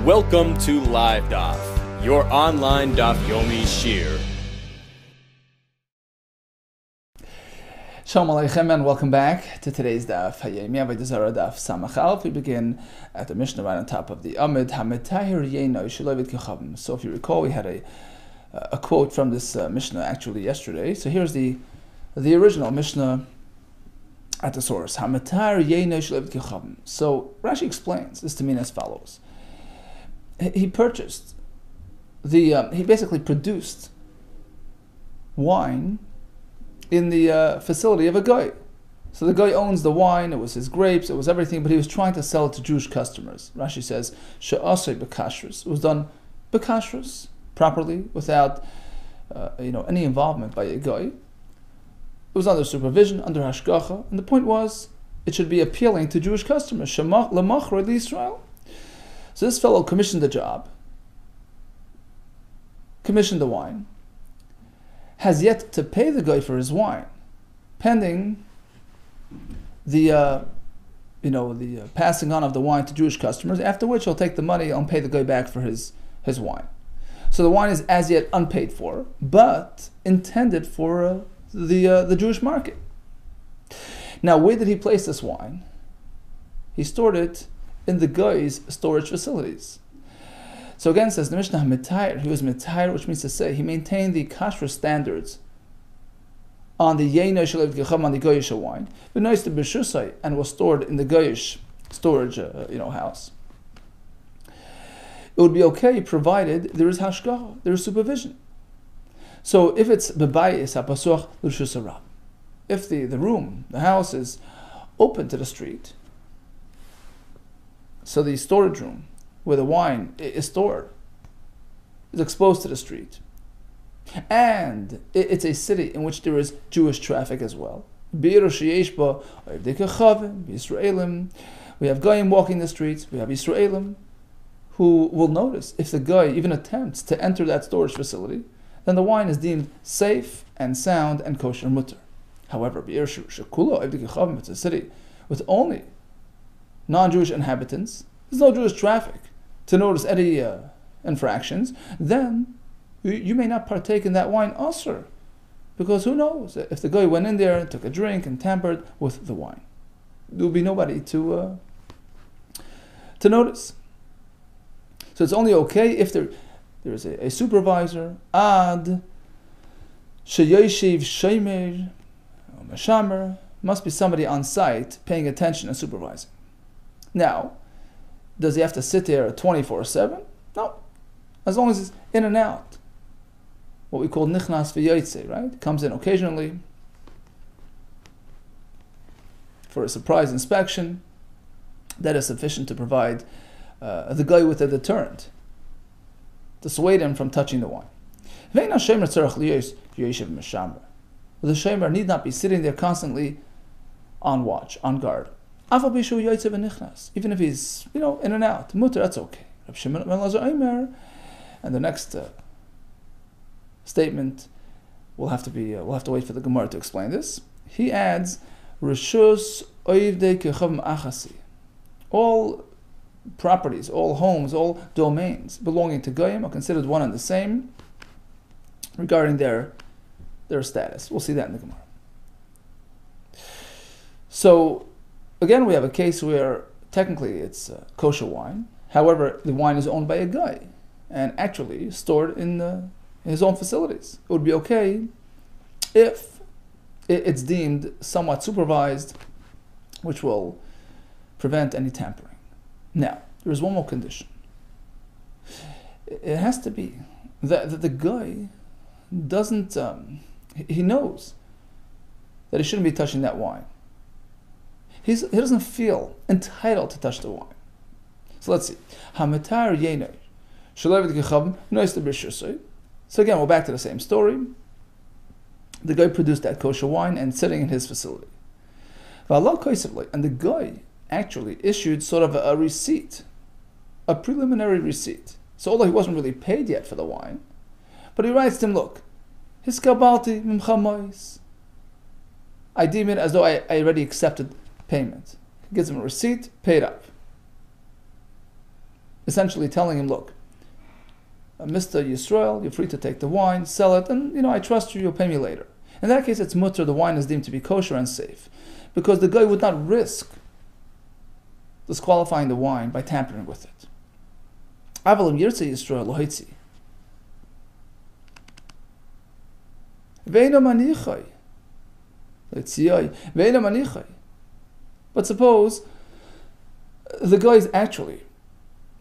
Welcome to LiveDaf, your online Daf Yomi Shir. Shalom Aleichem and welcome back to today's Daf Avodah Zarah Daf Samach. We begin at the Mishnah right on top of the Amid Hametahir Yeno Shalovid Kechavim. So if you recall, we had a quote from this Mishnah actually yesterday. So here's the original Mishnah at the source. Hametahir Yeno Shalovid Kechavim. So Rashi explains this to mean as follows. He purchased he basically produced wine in the facility of a guy. So the guy owns the wine, it was his grapes, it was everything, but he was trying to sell it to Jewish customers. Rashi says, She'asei b'kashrus. It was done b'kashrus, properly, without any involvement by a guy. It was under supervision, under hashgacha, and the point was, it should be appealing to Jewish customers. Shemach l'machra l'Yisrael. So this fellow commissioned the job, commissioned the wine, has yet to pay the guy for his wine, pending the passing on of the wine to Jewish customers, after which he'll take the money and pay the guy back for his wine. So the wine is as yet unpaid for, but intended for the Jewish market. Now, where did he place this wine? He stored it in the guy's storage facilities. So again, says the Mishnah, Metair, he was Metair, which means to say he maintained the kashrus standards on the Yeno Shalev Gecham, on the Goyish wine, but nice to B'shusai, and was stored in the Goyish storage house. It would be okay provided there is hashgacha, there is supervision. So if it's Bebayis HaPasuch L'Shusarab, if the room, the house is open to the street, so the storage room where the wine is stored is exposed to the street, and it's a city in which there is Jewish traffic as well. We have Goyim walking the streets, we have Yisraelim who will notice if the guy even attempts to enter that storage facility, then the wine is deemed safe and sound and kosher mutter. However, it's a city with only non-Jewish inhabitants, there's no Jewish traffic to notice any infractions, then you may not partake in that wine also, because who knows if the guy went in there and took a drink and tampered with the wine, there will be nobody to notice. So it's only okay if there is a supervisor, ad sheyeshiv shemer mashamer, must be somebody on site paying attention and supervising. Now, does he have to sit there 24/7? No. As long as it's in and out. What we call nichnas v'yotze, right? Comes in occasionally for a surprise inspection. That is sufficient to provide the guy with a deterrent, dissuade him from touching the wine. The shemer need not be sitting there constantly on watch, on guard. Even if he's, in and out, mutter, that's okay. And the next statement, we'll have to wait for the Gemara to explain this. He adds, Rishus oivdei kechavim achasi. All properties, all homes, all domains belonging to Goyim are considered one and the same regarding their status. We'll see that in the Gemara. So, again, we have a case where technically it's kosher wine. However, the wine is owned by a guy and actually stored in his own facilities. It would be okay if it's deemed somewhat supervised, which will prevent any tampering. Now, there is one more condition. It has to be that the guy doesn't, he knows that he shouldn't be touching that wine. He doesn't feel entitled to touch the wine. So let's see. So again, we're back to the same story. The guy produced that kosher wine and sitting in his facility. And the guy actually issued sort of a receipt, a preliminary receipt. So although he wasn't really paid yet for the wine, but he writes to him, look, hiskabalti mimcha, I deem it as though I already accepted payment. He gives him a receipt, paid up. essentially telling him, look, Mr. Yisrael, you're free to take the wine, sell it, and I trust you, you'll pay me later. In that case, it's mutter, the wine is deemed to be kosher and safe, because the guy would not risk disqualifying the wine by tampering with it. Avalim Yirtzeh Yisrael Lohitzi. Ve'ena manichai. Ve'ena manichai. But suppose the guy is actually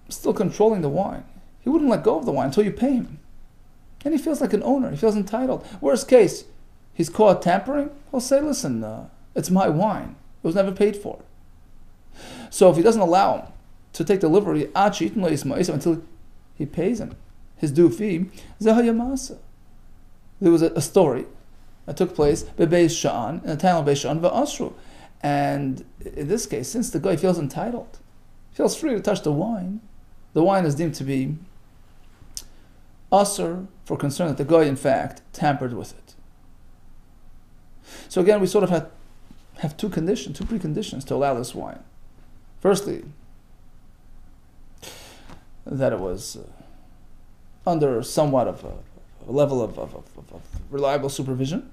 still controlling the wine. He wouldn't let go of the wine until you pay him. And he feels like an owner. He feels entitled. Worst case, he's caught tampering. He'll say, listen, it's my wine. It was never paid for. So if he doesn't allow him to take delivery until he pays him his due fee, there was a story that took place in the town of Beis Sha'an v'asru. And in this case, since the guy feels entitled, feels free to touch the wine is deemed to be asur for concern that the guy in fact tampered with it. So again, we sort of have two preconditions to allow this wine. Firstly, that it was under somewhat of a level of reliable supervision,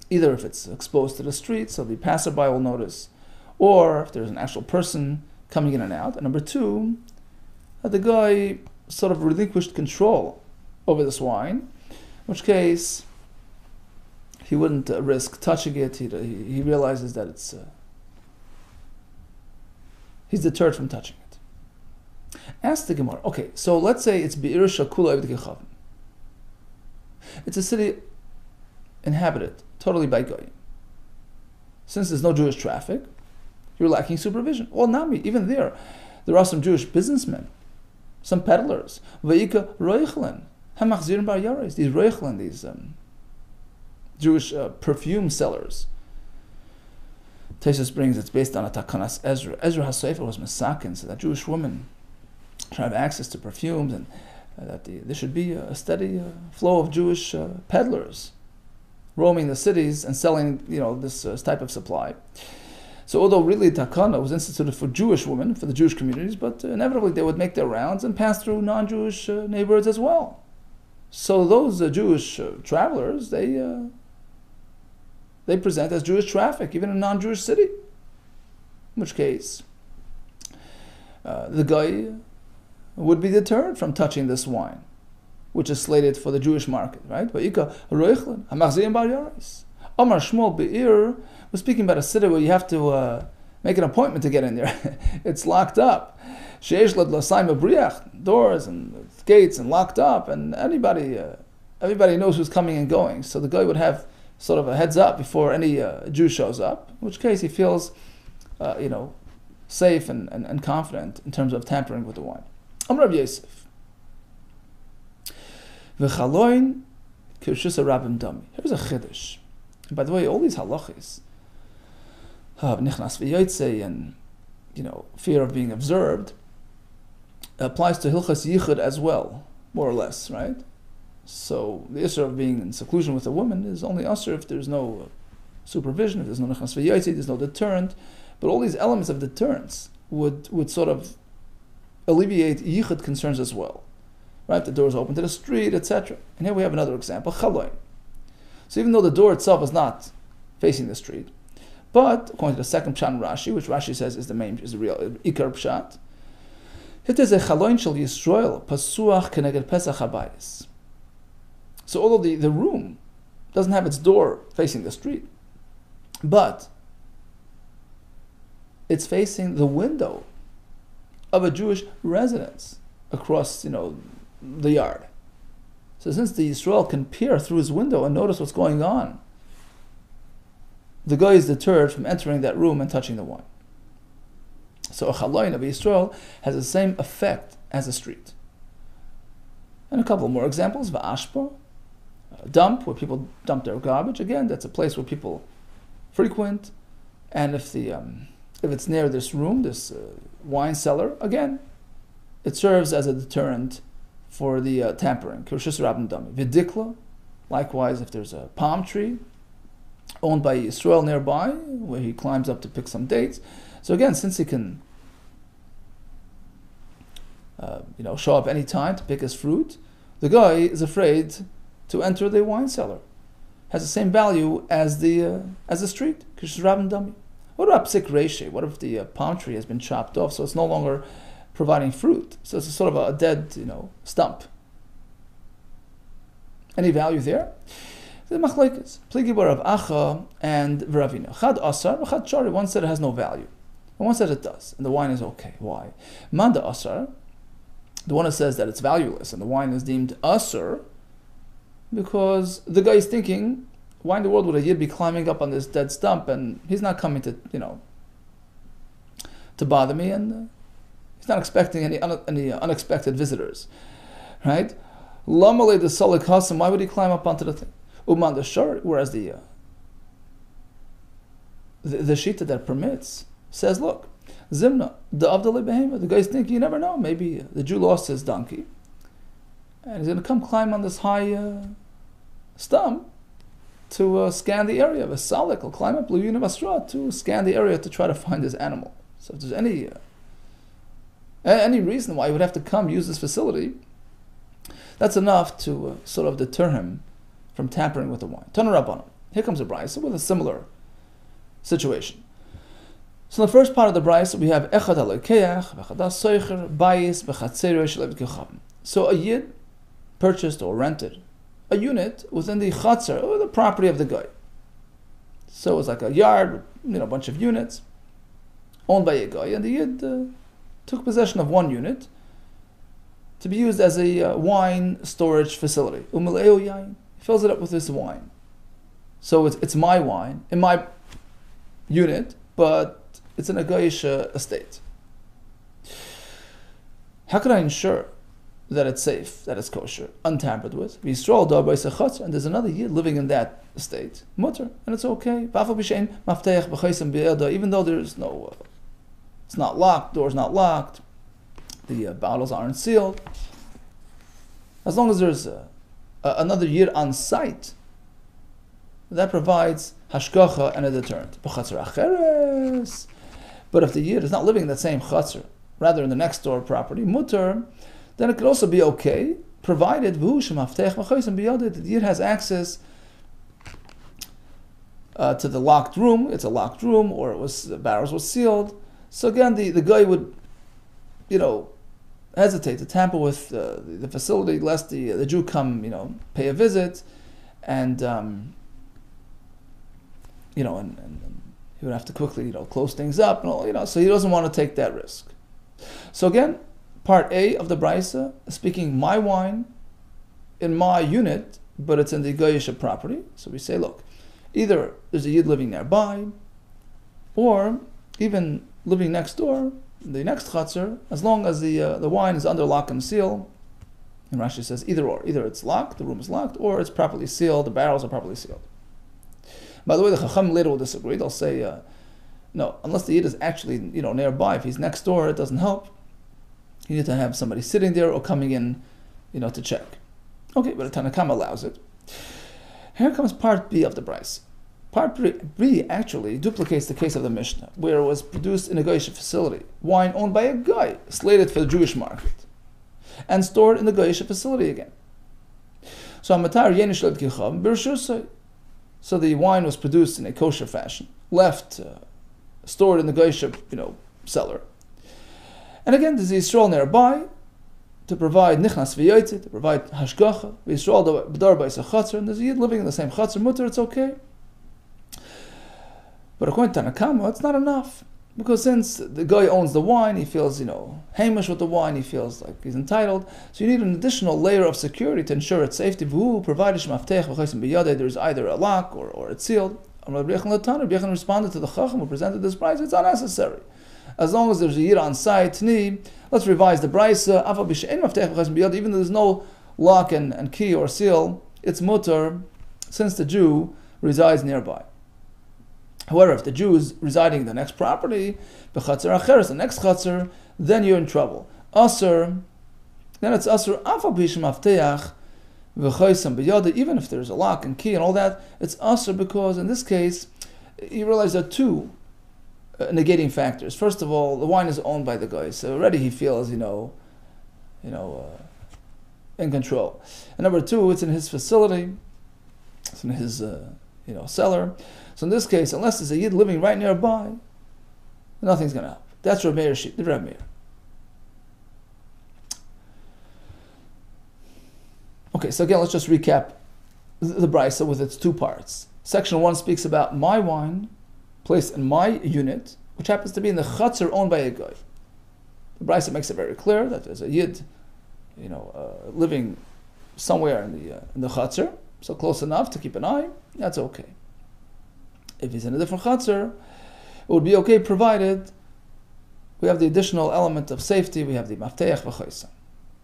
either if it's exposed to the street so the passerby will notice, or if there's an actual person coming in and out. And number two, that the guy sort of relinquished control over this wine, in which case he wouldn't risk touching it. He realizes that it's he's deterred from touching it. Ask the Gemara, okay, so let's say it's Be'ir Shakula Eved Kechavim. It's a city inhabited totally by Goyim. Since there's no Jewish traffic, you're lacking supervision. Well, Nami, even there are some Jewish businessmen, some peddlers. Vayika Roichlen, Hamachzirin Bar Yares, these Roichlen, these Jewish perfume sellers. Tesis brings it's based on a Takanas Ezra. Ezra HaSefer was Masakin, so that Jewish women should have access to perfumes, and that there should be a steady flow of Jewish peddlers roaming the cities and selling, this type of supply. So although really Takana was instituted for Jewish women, for the Jewish communities, but inevitably they would make their rounds and pass through non-Jewish neighborhoods as well. So those Jewish travelers, they present as Jewish traffic, even in a non-Jewish city. In which case, the guy would be deterred from touching this wine, which is slated for the Jewish market, right? Omar Shmuel Be'ir was speaking about a city where you have to make an appointment to get in there. It's locked up. Doors and gates and locked up, and everybody knows who's coming and going. So the guy would have sort of a heads up before any Jew shows up, in which case he feels, safe and confident in terms of tampering with the wine. Amar Rav Yosef. V'chaloin kirshus harabim dami. Here's a chiddush. And by the way, all these halachis, nichnas v'yotzei, and fear of being observed, applies to hilchas yichud as well, more or less, right? So the issue of being in seclusion with a woman is only usher if there's no supervision, if there's no nichnas v'yotzei, there's no deterrent. But all these elements of deterrence would sort of alleviate yichud concerns as well, right? The door is open to the street, etc. And here we have another example, chaloin. So even though the door itself is not facing the street, but according to the second pshat in Rashi, which Rashi says is the real ikar pshat, it is a chaloin shel Yisrael pasuach keneged pesach habayis. So although the room doesn't have its door facing the street, but it's facing the window of a Jewish residence across, the yard. So since the Yisrael can peer through his window and notice what's going on, the guy is deterred from entering that room and touching the wine. So a chaloin of Yisrael has the same effect as a street. And a couple more examples. Va'ashpa, a dump where people dump their garbage. Again, that's a place where people frequent. And if it's near this room, this wine cellar, again, it serves as a deterrent for the tampering. Kirshus rabim dami. Vidikla, likewise, if there's a palm tree owned by Yisrael nearby, where he climbs up to pick some dates. So again, since he can show up any time to pick his fruit, the guy is afraid to enter the wine cellar. Has the same value as the street. What about psik reshe? What if the palm tree has been chopped off, so it's no longer providing fruit? So it's a sort of a dead, stump. Any value there? The machlokes, pligi bar of Acha and V'Ravina. Chad asar, chad shari. One said it has no value, and one said it does, and the wine is okay. Why? Manda asar, the one that says that it's valueless, and the wine is deemed asar, because the guy is thinking, why in the world would a yid be climbing up on this dead stump, and he's not coming to bother me, and he's not expecting any unexpected visitors, right? Lamale the salik hasam, why would he climb up onto the thing? Uman the shar, whereas the shita that permits says, look, zimna the avdalei behema. The guy's thinking, you never know, maybe the Jew lost his donkey, and he's going to come climb on this high stump to scan the area. A salik will climb up to scan the area to try to find his animal. So if there's any reason why he would have to come use this facility, that's enough to sort of deter him from tampering with the wine. Tana Rabbanan. Here comes a brayso with a similar situation. So in the first part of the brayso we have echad alokeach, v'echad soicher, bayis, v'chatzero shelev kechavim. So a yid purchased or rented a unit within the chatzar, or the property of the guy. So it was like a yard, a bunch of units owned by a guy, and the yid took possession of one unit to be used as a wine storage facility. He fills it up with this wine. So it's my wine in my unit, but it's in a Goyish estate. How can I ensure that it's safe, that it's kosher, untampered with? And there's another yid living in that estate, mutter, and it's okay. Even though there's no, it's not locked, door's not locked, the bottles aren't sealed. As long as there's another yid on site, that provides hashgacha and a deterrent. But if the yid is not living in that same chatzar, rather in the next door property, mutter, then it could also be okay, provided the yid has access to the locked room. It's a locked room, or the barrels were sealed. So again, the guy would, hesitate to tamper with the facility, lest the Jew come, pay a visit, and he would have to quickly, close things up, and all, so he doesn't want to take that risk. So again, part A of the brayso is speaking my wine in my unit, but it's in the Goyish property. So we say, look, either there's a yid living nearby, or even living next door, the next chatzar, as long as the wine is under lock and seal. And Rashi says either or. Either it's locked, the room is locked, or it's properly sealed, the barrels are properly sealed. By the way, the Chacham later will disagree. They'll say, no, unless the yid is actually nearby, if he's next door, it doesn't help. You need to have somebody sitting there or coming in, to check. Okay, but the Tanakam allows it. Here comes part B of the brayso. Part B actually duplicates the case of the Mishnah, where it was produced in a Goyish facility, wine owned by a guy, slated for the Jewish market, and stored in the Goyish facility again. So the wine was produced in a kosher fashion, left, stored in the Goyish, cellar. And again, there's the Yisrael nearby to provide nichnas v'yotzei, to provide hashgacha. Yisrael b'dar b'is chatzar, and there's a yid living in the same chatzar, mutter, it's okay. But according to Tanakama, it's not enough. Because since the guy owns the wine, he feels, hamish with the wine, he feels like he's entitled. So you need an additional layer of security to ensure its safety. There's either a lock or it's sealed. Rabbi Yechon responded to the Chacham who presented this price, it's unnecessary. As long as there's a yid on site, let's revise the brayso. Even though there's no lock and key or seal, it's mutter, since the Jew resides nearby. However, if the Jew is residing in the next property, the next chatzar, then you're in trouble. Asur, then it's asur even if there's a lock and key and all that, it's asur because in this case, you realize there are two negating factors. First of all, the wine is owned by the guy, so already he feels, in control. And number two, it's in his facility, it's in his cellar. So in this case, unless there's a Yid living right nearby, nothing's going to help. That's Rav Meir's sheet, the Rav Meir. Okay, so again, let's just recap the Brisa with its two parts. Section 1 speaks about my wine placed in my unit, which happens to be in the chutzner owned by a guy. The Brisa makes it very clear that there's a Yid, living somewhere in the chutzner, so close enough to keep an eye. That's okay. If he's in a different chutzner, it would be okay provided we have the additional element of safety. We have the mafteach v'choisam.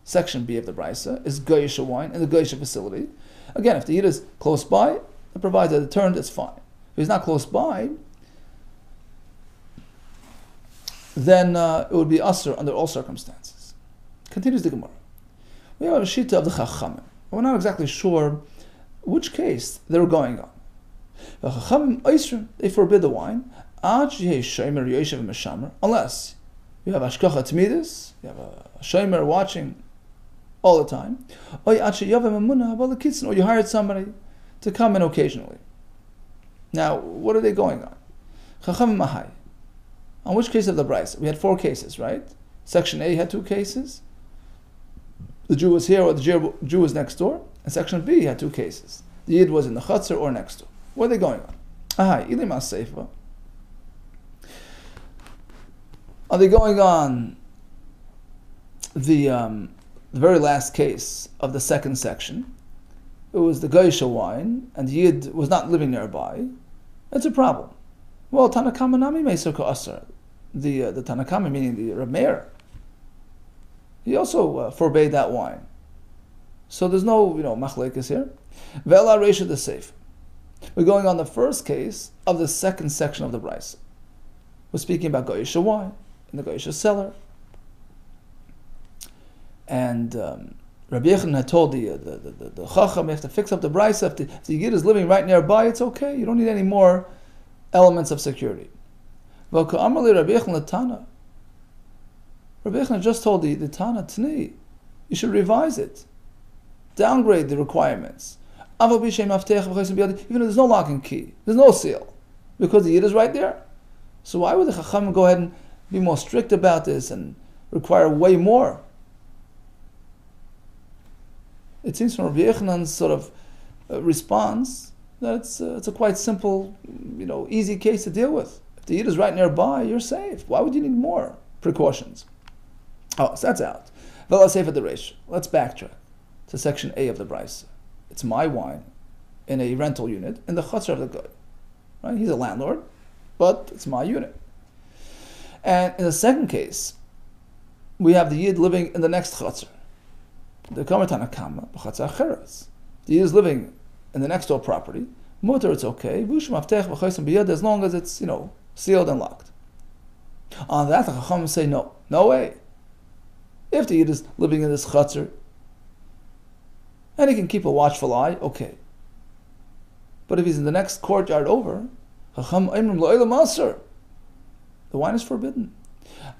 Section B of the Brisa is goyish wine in the goyish facility. Again, if the Yid is close by, it provides a deterrent, it's fine. If he's not close by, then it would be asur under all circumstances. Continues the Gemara. We have a shita of the Chachamim. We're not exactly sure which case they're going on. The Chachamim oisrim, they forbid the wine, unless you have ashkacha tmidus, you have a shomer watching all the time, or you hired somebody to come in occasionally. Now, what are they going on? Chachamim mahai. On which case of the Brisa? We had 4 cases, right? Section A had 2 cases. The Jew was here or the Jew was next door. And Section B had 2 cases. The Yid was in the chutzner or next door. What are they going on? Ahai, ilim as-seifa. Are they going on the very last case of the second section? It was the goyisha wine, and the Yid was not living nearby. That's a problem. Well, Tanakama nami meisur ka'asar. The Tanakama, meaning the Rav Meir, he also forbade that wine. So there's no machlekes here. Ve'ela reisha the safe. We're going on the first case of the second section of the Brisa. We're speaking about goyisha wine in the goyisha cellar. And Rabbi Yechon had told the Chacham, you have to fix up the Brisa. If the Yid is living right nearby, it's okay. You don't need any more elements of security. Rabbi Yechon just told the Tana Tni, you should revise it, downgrade the requirements. Even if there's no lock and key, there's no seal, because the Yid is right there. So why would the Chacham go ahead and be more strict about this and require way more? It seems from Rabbi Yechanan's sort of response that it's a quite simple, easy case to deal with. If the Yid is right nearby, you're safe. Why would you need more precautions? Oh, so that's out. Let's backtrack to section A of the Brisa. It's my wine in a rental unit in the chutzner of the guy. Right? He's a landlord, but it's my unit. And in the second case, we have the Yid living in the next chutzner. The Tanakama b'chatzar cheres. The Yid is living in the next door property. Mutter, it's okay. As long as it's sealed and locked. On that, the Chacham say no way. If the Yid is living in this chutzner and he can keep a watchful eye, okay. But if he's in the next courtyard over, Chacham imrim lo'elam asur. The wine is forbidden.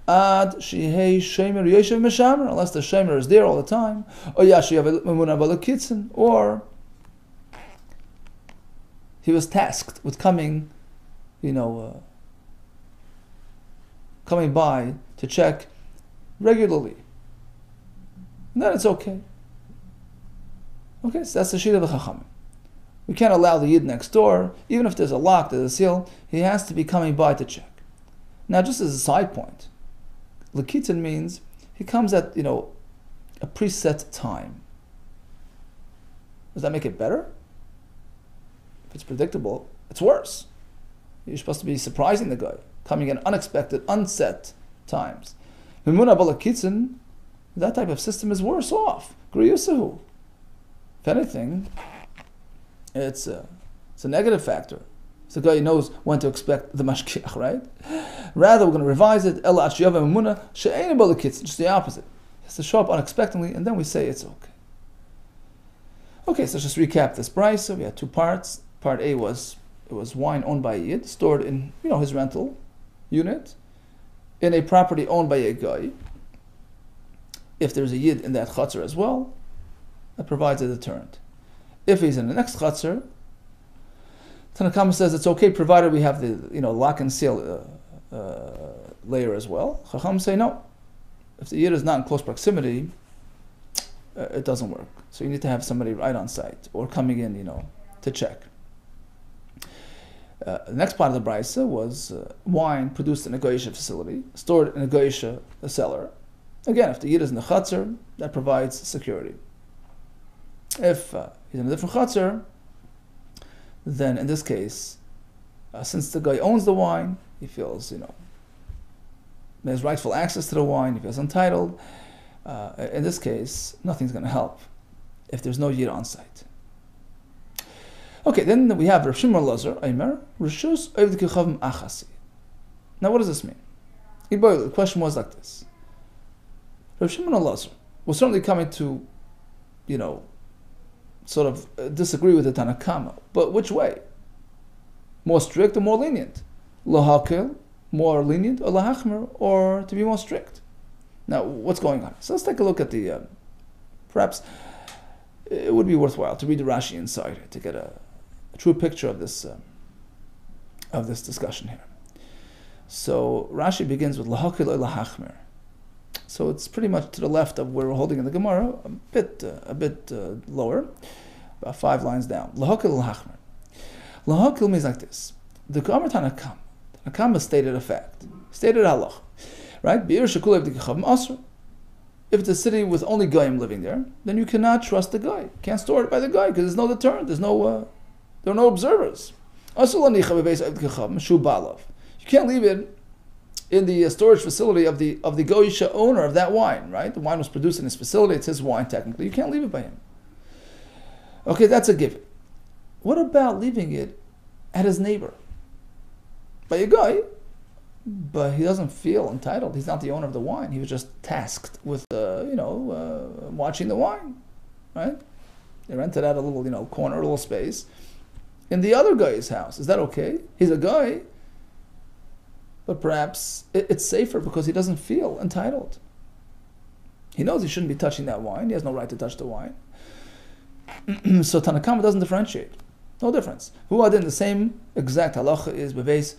Ad shehei shemer yeshev meshamer, unless the shemer is there all the time, or yashiyav memuna balakitzin, or he was tasked with coming by to check regularly, and then it's okay. Okay, so that's the sheet of the Chachamim. We can't allow the Yid next door, even if there's a lock, there's a seal, he has to be coming by to check. Now, just as a side point, Lakitin means he comes at, a preset time. Does that make it better? If it's predictable, it's worse. You're supposed to be surprising the guy, coming in unexpected, unset times. Mimuna Balakitin, that type of system is worse off. Griyusahu. If anything, it's a negative factor. So the guy knows when to expect the mashkiach, right? Rather, we're going to revise it. Just the opposite. It has to show up unexpectedly, and then we say it's okay. Okay, so let's just recap this Brisa. We had 2 parts. Part A was wine owned by a Yid, stored in his rental unit, in a property owned by a guy. if there's a yid in that chutzner as well, that provides a deterrent. If he's in the next chutzner, Tanna Kama says it's okay provided we have the lock and seal layer as well. Chacham say no. If the yid is not in close proximity, it doesn't work. So you need to have somebody right on site or coming in, to check. The next part of the brisa was wine produced in a goyisha facility, stored in a goyisha cellar. Again, if the yid is in the chutzner, that provides security. If he's in a different chutzner, then in this case, since the guy owns the wine, he feels, has rightful access to the wine, he feels entitled. In this case, nothing's going to help if there's no yid on site. Okay, then we have Rav Shimon Lazar, Aimer, Rishus Oivd Kechavim Achasi. Now what does this mean? The question was like this. Rav Shimon Lazar was certainly coming to, sort of disagree with the Tanna Kama. But which way? More strict or more lenient? Lahakil, more lenient, or lahachmer, or to be more strict? Now, what's going on? So let's take a look at the, perhaps it would be worthwhile to read the Rashi inside to get a true picture of this discussion here. So Rashi begins with lahakil or lahachmer. So it's pretty much to the left of where we're holding in the Gemara, a bit lower, about 5 lines down. Lahakil lahachmer. Lahakil means like this. The Gemara Tanna Kama stated a fact, stated halach, right? Be'ir shekul eved kechavim asr. If it's a city with only goyim living there, then you cannot trust the guy. You can't store it by the guy because there's no deterrent. There are no observers. You can't leave it in the storage facility of the goyisha owner of that wine, right? The wine was produced in his facility. It's his wine technically. You can't leave it by him. Okay, that's a given. What about leaving it at his neighbor? By a guy, but he doesn't feel entitled. He's not the owner of the wine. He was just tasked with, watching the wine, right? They rented out a little, corner, a little space in the other guy's house. Is that okay? He's a guy, but perhaps it's safer because he doesn't feel entitled. He knows he shouldn't be touching that wine. He has no right to touch the wine. So Tanna Kama doesn't differentiate. No difference. Who are in the same exact halacha is beveis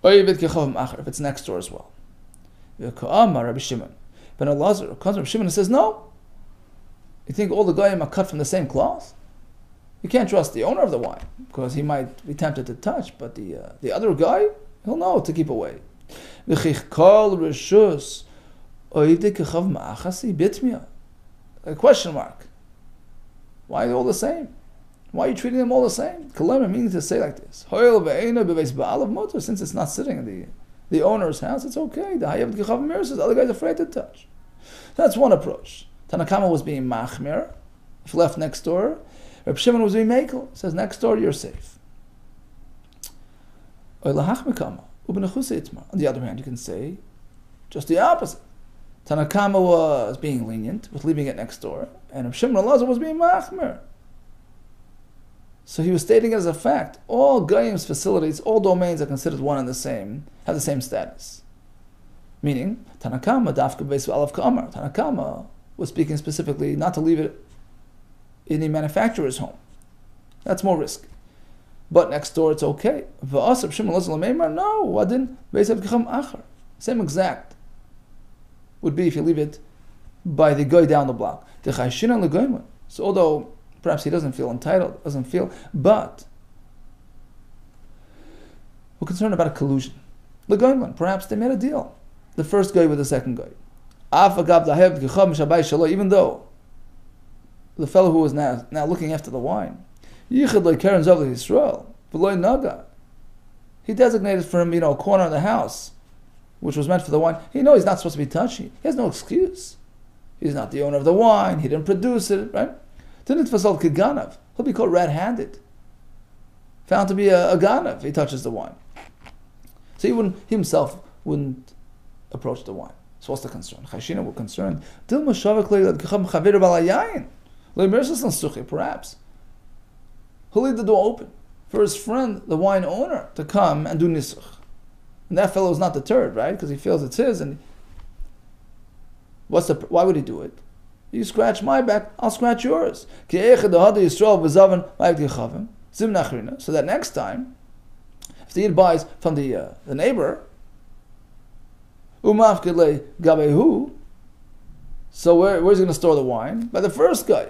oived kechavim acher, if it's next door as well. Rabbi Shimon ben Elazar comes Rabbi Shimon and says, no. You think all the goyim are cut from the same cloth? You can't trust the owner of the wine because he might be tempted to touch, but the other guy, he'll know to keep away. A question mark. Why are they all the same? Why are you treating them all the same? Kalema meaning to say like this. Since it's not sitting in the owner's house, it's okay. The Hayav Gechav Mir says the other guy's afraid to touch. That's one approach. Tanna Kama was being machmir. If left next door, Reb Shimon was being mekel. Says next door you're safe. On the other hand, you can say just the opposite. Tanna Kama was being lenient with leaving it next door, and Reb Shimon Elazar was being machmir. So he was stating as a fact, all Goyim's facilities, all domains are considered one and the same, have the same status. Meaning, Tanna Kama dafka beis v'alav ka'amar. Tanna Kama was speaking specifically not to leave it in the manufacturer's home. That's more risky. But next door it's okay. V'as Reb Shimon Elazar l'meimar, no, wadin beis v'kecham acher. Same exact would be if you leave it by the guy down the block. So although perhaps he doesn't feel entitled, but we're concerned about a collusion. Perhaps they made a deal. The first guy with the second guy. Even though the fellow who was now looking after the wine, he designated for him, a corner of the house, which was meant for the wine. He knows he's not supposed to be touching it. He has no excuse. He's not the owner of the wine. He didn't produce it, right? He'll be called red-handed. Found to be a ganav if he touches the wine. So he himself wouldn't approach the wine. So what's the concern? Chashina were concerned. Perhaps he'll leave the door open for his friend, the wine owner, to come and do nisuch. And that fellow is not deterred, right? Because he feels it's his, and Why would he do it? You scratch my back, I'll scratch yours. So that next time, if the Yid buys from the neighbor, so where's he going to store the wine? By the first guy.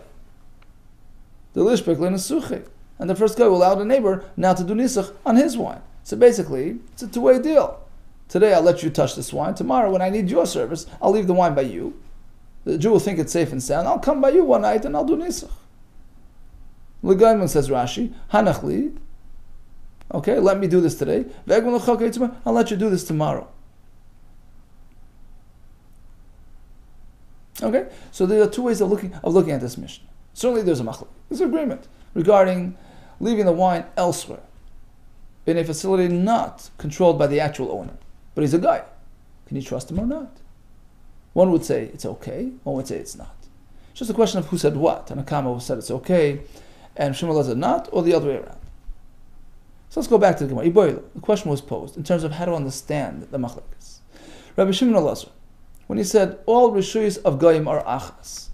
And the first guy will allow the neighbor now to do nisach on his wine. So basically, it's a two-way deal. Today I'll let you touch this wine. Tomorrow, when I need your service, I'll leave the wine by you. The Jew will think it's safe and sound. I'll come by you one night and I'll do nisach. L'gaimon, says Rashi, hanachli. Okay, let me do this today. I'll let you do this tomorrow. Okay, so there are two ways of looking at this mission. Certainly, there's a machlok. There's an agreement regarding leaving the wine elsewhere in a facility not controlled by the actual owner. But he's a guy. Can you trust him or not? One would say it's okay. One would say it's not. It's just a question of who said what. And Akama who said it's okay, and Shmuel said not, or the other way around. So let's go back to the Gemara. The question was posed in terms of how to understand the machlokas. Rabbi Shimon Elazar, when he said all rishuyos of goyim are achas,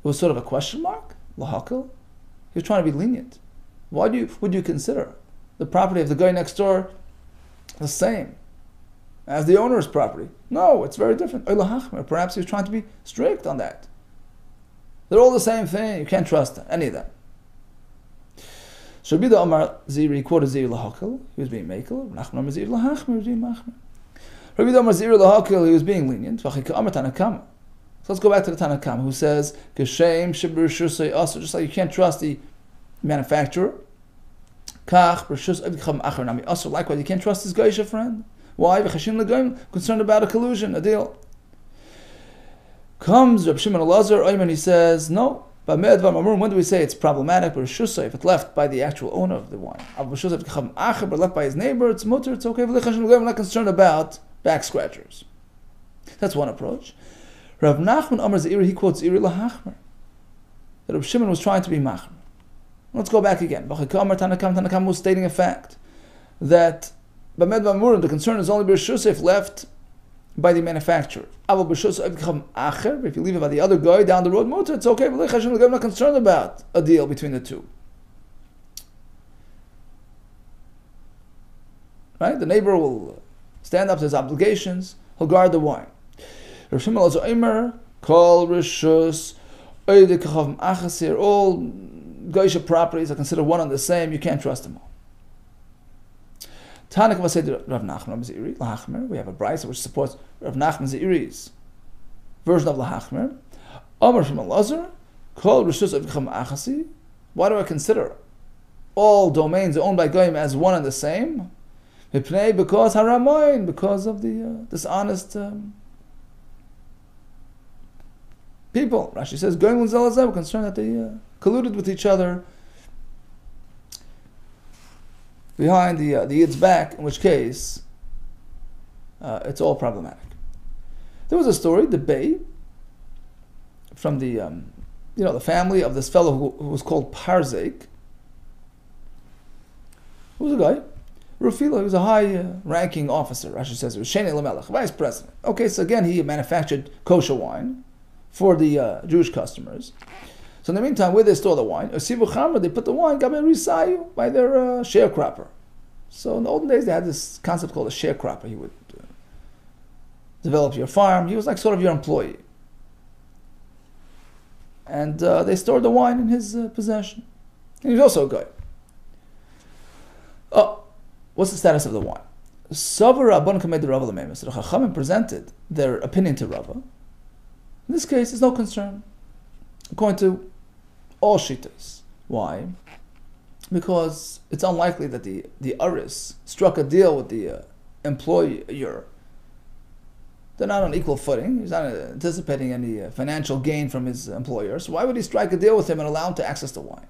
it was sort of a question mark. Lahakal. He was trying to be lenient. Why would you consider the property of the guy next door the same as the owner's property? No, it's very different. Perhaps he was trying to be strict on that. They're all the same thing. You can't trust any of them. Shabida Omar Ziri quoted Ziri Lahakal. He was being makel. Nachman Omar Ziri Lahachmer. He was being machmer. Rabbi Omar Ziri Lahakal. He was being lenient. So let's go back to the Tanakam, who says, "Geshem shebur shusay also," just like you can't trust the manufacturer. Kach b'shus avdicham acher nami also. Likewise, you can't trust his geisha friend. Why? V'chashim legoyim, concerned about a collusion, a deal. Comes Reb Shimon Elazar, Oyman, he says, no. When do we say it's problematic? B'shusay, if it's left by the actual owner of the wine. B'shus avdicham acher, but left by his neighbor, it's mutter, it's okay. V'chashim legoyim, we're not concerned about back scratchers. That's one approach. Rav Nachman Amar Zeiri, he quotes Zeiri Lahachmer. That Rav Shimon was trying to be machmer. Let's go back again. Tanakam was stating a fact that the concern is only b'shusay left by the manufacturer. If you leave it by the other guy down the road, it's okay. I'm not concerned about a deal between the two. Right? The neighbor will stand up to his obligations. He'll guard the wine. Rav Shimon also Eimer, Kol Rishus, all Geisha properties are considered one and the same. You can't trust them all. Tanik was said Rav Nachman Zeiri Lahachmer. We have a brisa which supports Rav Nachman Zeiri's version of Lahachmer. Amar from Elazar, Kol Rishus Avdicham Achasi. Why do I consider all domains owned by Goyim as one and the same? Because Haramoin, because of the dishonest people. Rashi says, Goyim and Zelazah were concerned that they colluded with each other behind the Yid's back, in which case it's all problematic. There was a story, the Bey, from the the family of this fellow who was called Parzek. Who was a guy? Rufila, he was a high-ranking officer. Rashi says it was Sheni Lamelech, vice president. Okay, so again, he manufactured kosher wine for the Jewish customers. So in the meantime, where they store the wine, they put the wine by their sharecropper. So in the olden days, they had this concept called a sharecropper. He would develop your farm. He was like sort of your employee. And they stored the wine in his possession. And he was also a guy. Oh, what's the status of the wine? The Chachamim presented their opinion to Rava. In this case, there's no concern, according to all shittas. Why? Because it's unlikely that the Aris struck a deal with the employer. They're not on equal footing. He's not anticipating any financial gain from his employer. So why would he strike a deal with him and allow him to access the wine?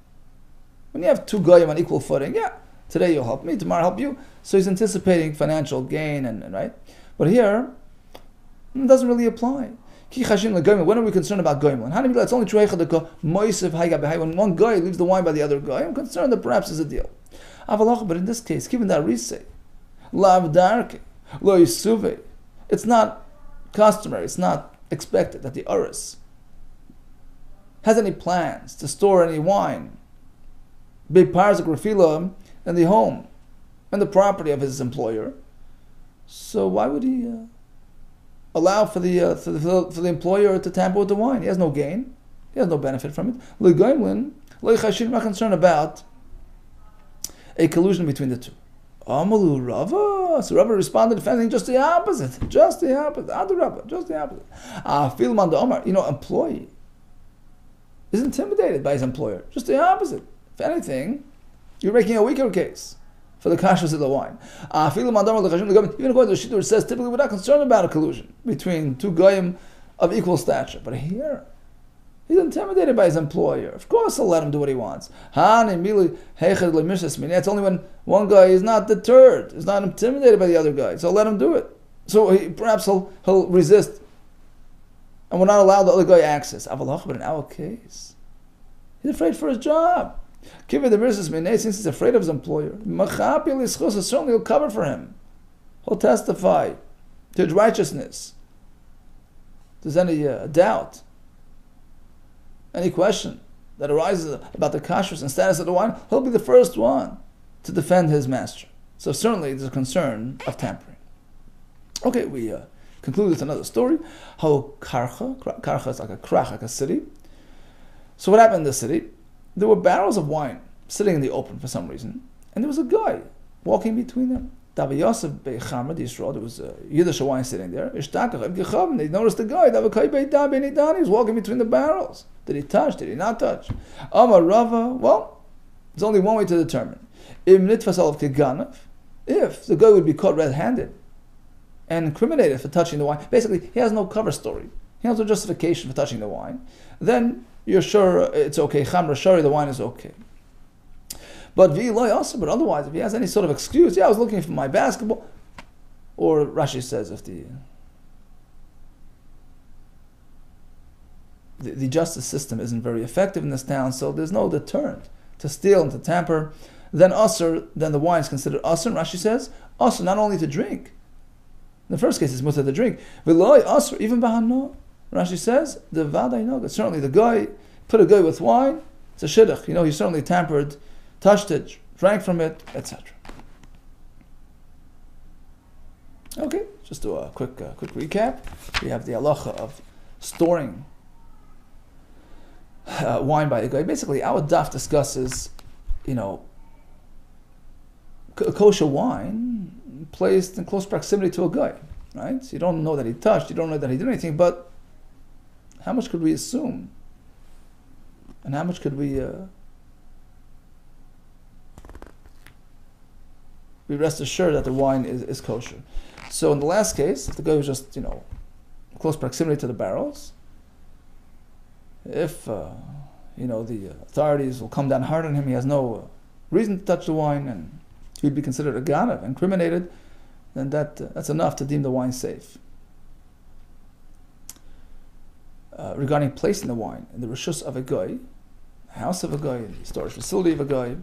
When you have two goyim on equal footing, yeah, today you'll help me, tomorrow I'll help you. So he's anticipating financial gain, and right? But here, it doesn't really apply. When are we concerned about goyim? It's only true when one guy leaves the wine by the other guy. I'm concerned that perhaps there's a deal. But in this case, given that risei, lav darke, lo yisuve, it's not customary, it's not expected that the Uris has any plans to store any wine, big parzik refila, in the home and the property of his employer, so why would he allow for the employer to tamper with the wine? He has no gain. He has no benefit from it. I'm not concerned about a collusion between the two. Amalu Rava. So Rava responded, defending just the opposite. Just the opposite. Adarabba, just the opposite. Filman the Omar, employee is intimidated by his employer. Just the opposite. If anything, you're making a weaker case for the kashrus of the wine. Even according to the Shittur, it says typically we're not concerned about a collusion between two goyim of equal stature. But here, he's intimidated by his employer. Of course, he'll let him do what he wants. It's only when one guy is not deterred, is not intimidated by the other guy, so let him do it. So perhaps he'll resist, and will not allow the other guy access. But in our case, he's afraid for his job. Since he's afraid of his employer, certainly he'll cover for him. He'll testify to his righteousness. If there's any doubt, any question that arises about the kashrus and status of the wine, he'll be the first one to defend his master. So certainly there's a concern of tampering. Okay, we conclude with another story. How Karcha is like a krach, like a city. So what happened in the city? There were barrels of wine sitting in the open for some reason, and there was a guy walking between them. There was a Yiddish wine sitting there. They noticed the guy. He was walking between the barrels. Did he touch? Did he not touch? Amar Rava. Well, there's only one way to determine. If the guy would be caught red-handed and incriminated for touching the wine, basically he has no cover story. He has no justification for touching the wine. Then you're sure it's okay. Chamra shari, the wine is okay. But otherwise, if he has any sort of excuse, I was looking for my basketball, or Rashi says if the justice system isn't very effective in this town, so there's no deterrent to steal and to tamper, then the wine is considered asr. And Rashi says asr not only to drink. In the first case, it's mutar to drink. V'loi asr even b'hano. Rashi says the vaday noga. Certainly, the guy put a guy with wine. It's a shidduch. He certainly tampered, touched it, drank from it, etc. Okay, just do a quick recap. We have the halacha of storing wine by the guy. Basically, our daf discusses, kosher wine placed in close proximity to a guy, right? So you don't know that he touched, you don't know that he did anything, but how much could we assume? And how much could we rest assured that the wine is kosher? So in the last case, if the guy was just, close proximity to the barrels, if, the authorities will come down hard on him, he has no reason to touch the wine, and he'd be considered a ganav, incriminated, then that's enough to deem the wine safe. Regarding placing the wine in the rishus of a guy, the house of a guy, the storage facility of a guy.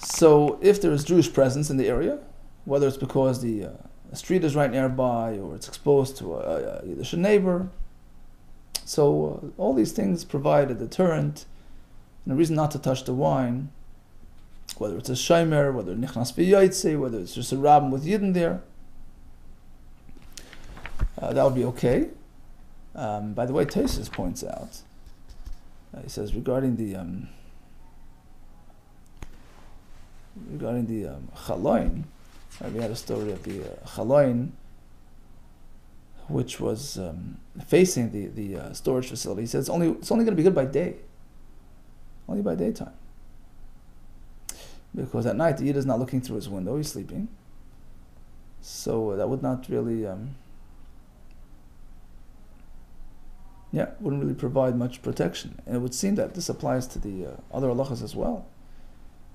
So if there is Jewish presence in the area, whether it's because the street is right nearby or it's exposed to a Yiddish neighbor, so all these things provide a deterrent and a reason not to touch the wine, whether it's a shaymer, whether nichnas v'yaitze, whether it's just a rabbin with yidden there, that would be okay. By the way, Tosfos points out, he says regarding the chaloin, we had a story of the chaloin, which was facing the storage facility. He says it's only going to be good by day, only by daytime, because at night the yid is not looking through his window; he's sleeping. So that would not really. Wouldn't really provide much protection. And it would seem that this applies to the other halachas as well.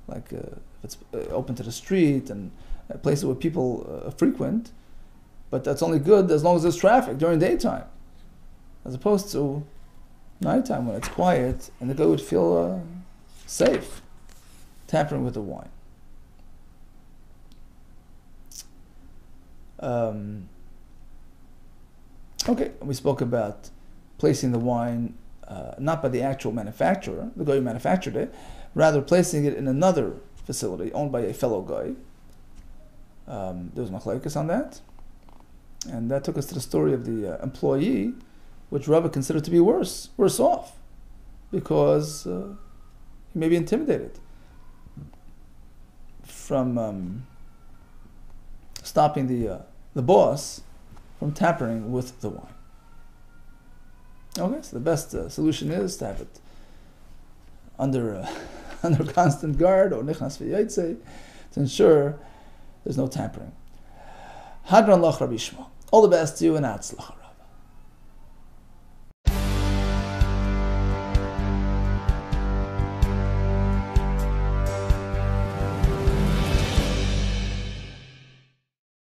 Like if it's open to the street and places where people frequent, but that's only good as long as there's traffic during daytime, as opposed to nighttime when it's quiet and the guy would feel safe tampering with the wine. Okay, we spoke about placing the wine not by the actual manufacturer, the guy who manufactured it, rather placing it in another facility owned by a fellow guy. There was machlokes on that. And that took us to the story of the employee, which Rabbi considered to be worse off, because he may be intimidated from stopping the boss from tampering with the wine. Okay, so the best solution is to have it under constant guard, or nichnas v'yaitze, to ensure there's no tampering. Hadran lach Rabbi Shmuel. All the best to you and Atzlach.